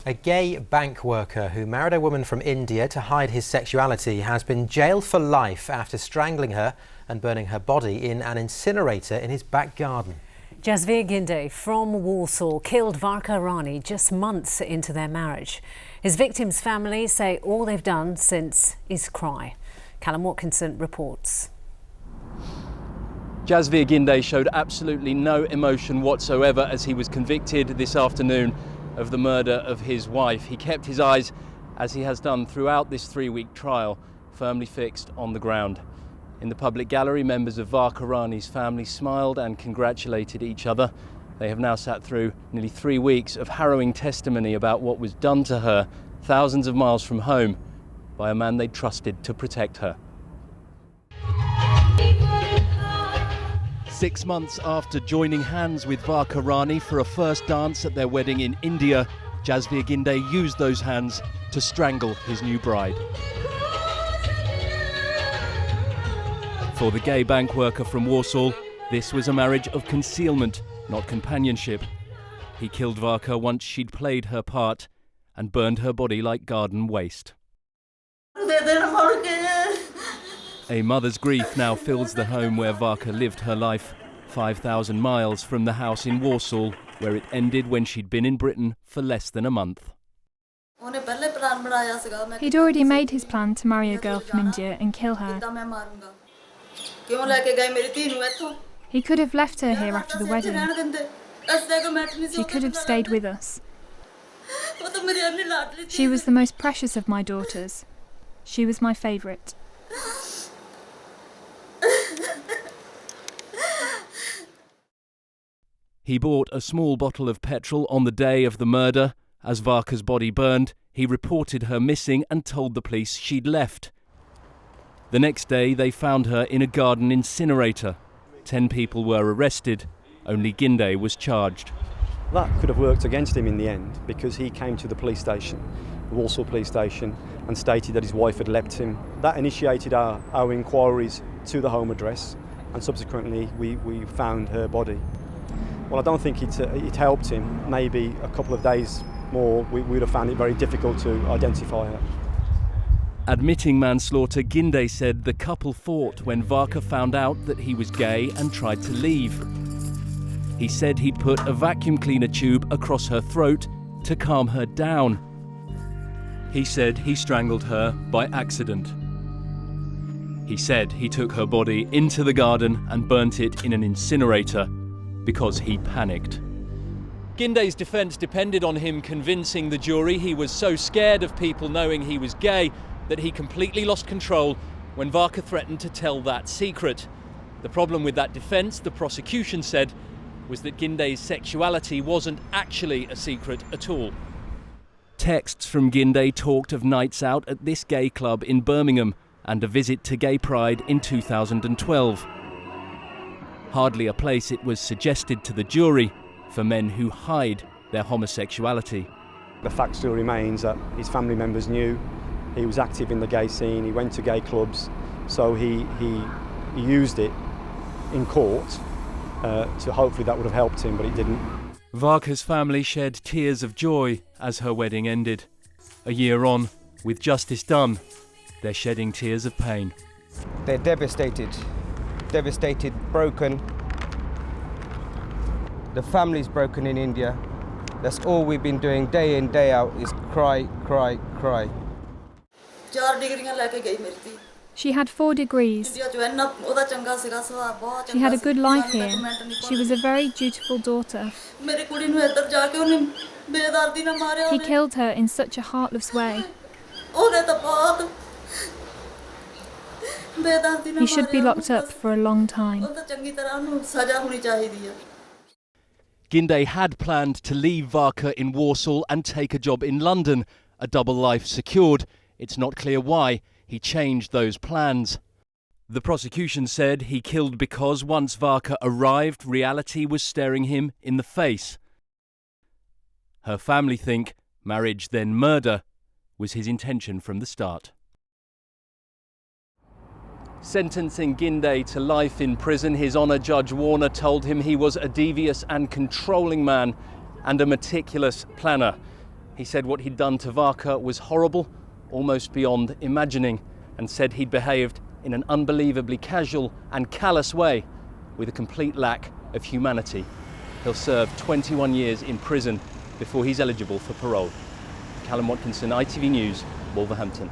A gay bank worker who married a woman from India to hide his sexuality has been jailed for life after strangling her and burning her body in an incinerator in his back garden. Jasvir Ginday from Walsall killed Varkha Rani just months into their marriage. His victim's family say all they've done since is cry. Callum Watkinson reports. Jasvir Ginday showed absolutely no emotion whatsoever as he was convicted this afternoon of the murder of his wife. He kept his eyes, as he has done throughout this 3-week trial, firmly fixed on the ground. In the public gallery, members of Varkha Rani's family smiled and congratulated each other. They have now sat through nearly 3 weeks of harrowing testimony about what was done to her thousands of miles from home by a man they trusted to protect her. 6 months after joining hands with Varkha Rani for a first dance at their wedding in India, Jasvir Ginday used those hands to strangle his new bride. For the gay bank worker from Walsall, this was a marriage of concealment, not companionship. He killed Varkha once she'd played her part and burned her body like garden waste. A mother's grief now fills the home where Varkha lived her life, 5,000 miles from the house in Walsall, where it ended when she'd been in Britain for less than a month. He'd already made his plan to marry a girl from India and kill her. He could have left her here after the wedding. She could have stayed with us. She was the most precious of my daughters. She was my favourite. He bought a small bottle of petrol on the day of the murder. As Varkha's body burned, he reported her missing and told the police she'd left. The next day, they found her in a garden incinerator. 10 people were arrested. Only Ginday was charged. That could have worked against him in the end because he came to the police station, the Walsall police station, and stated that his wife had left him. That initiated our inquiries to the home address, and subsequently we found her body. Well, I don't think it helped him. Maybe a couple of days more, we would have found it very difficult to identify her. Admitting manslaughter, Ginday said the couple fought when Varkha found out that he was gay and tried to leave. He said he'd put a vacuum cleaner tube across her throat to calm her down. He said he strangled her by accident. He said he took her body into the garden and burnt it in an incinerator because he panicked. Ginday's defence depended on him convincing the jury he was so scared of people knowing he was gay that he completely lost control when Varkha threatened to tell that secret. The problem with that defence, the prosecution said, was that Ginday's sexuality wasn't actually a secret at all. Texts from Ginday talked of nights out at this gay club in Birmingham and a visit to Gay Pride in 2012. Hardly a place, it was suggested to the jury, for men who hide their homosexuality. The fact still remains that his family members knew he was active in the gay scene, he went to gay clubs, so he used it in court to hopefully that would have helped him, but it didn't. Varkha's family shed tears of joy as her wedding ended. A year on, with justice done, they're shedding tears of pain. They're devastated, broken. The family's broken in India. That's all we've been doing day in, day out is cry, cry, cry. She had 4 degrees. She had a good life here. She was a very dutiful daughter. He killed her in such a heartless way. He should be locked up for a long time. Ginday had planned to leave Varkha in Walsall and take a job in London, a double life secured. It's not clear why he changed those plans. The prosecution said he killed because once Varkha arrived, reality was staring him in the face. Her family think marriage then murder was his intention from the start. Sentencing Ginday to life in prison, His Honour Judge Warner told him he was a devious and controlling man and a meticulous planner. He said what he'd done to Varkha was horrible, almost beyond imagining, and said he'd behaved in an unbelievably casual and callous way with a complete lack of humanity. He'll serve 21 years in prison before he's eligible for parole. Callum Watkinson, ITV News, Wolverhampton.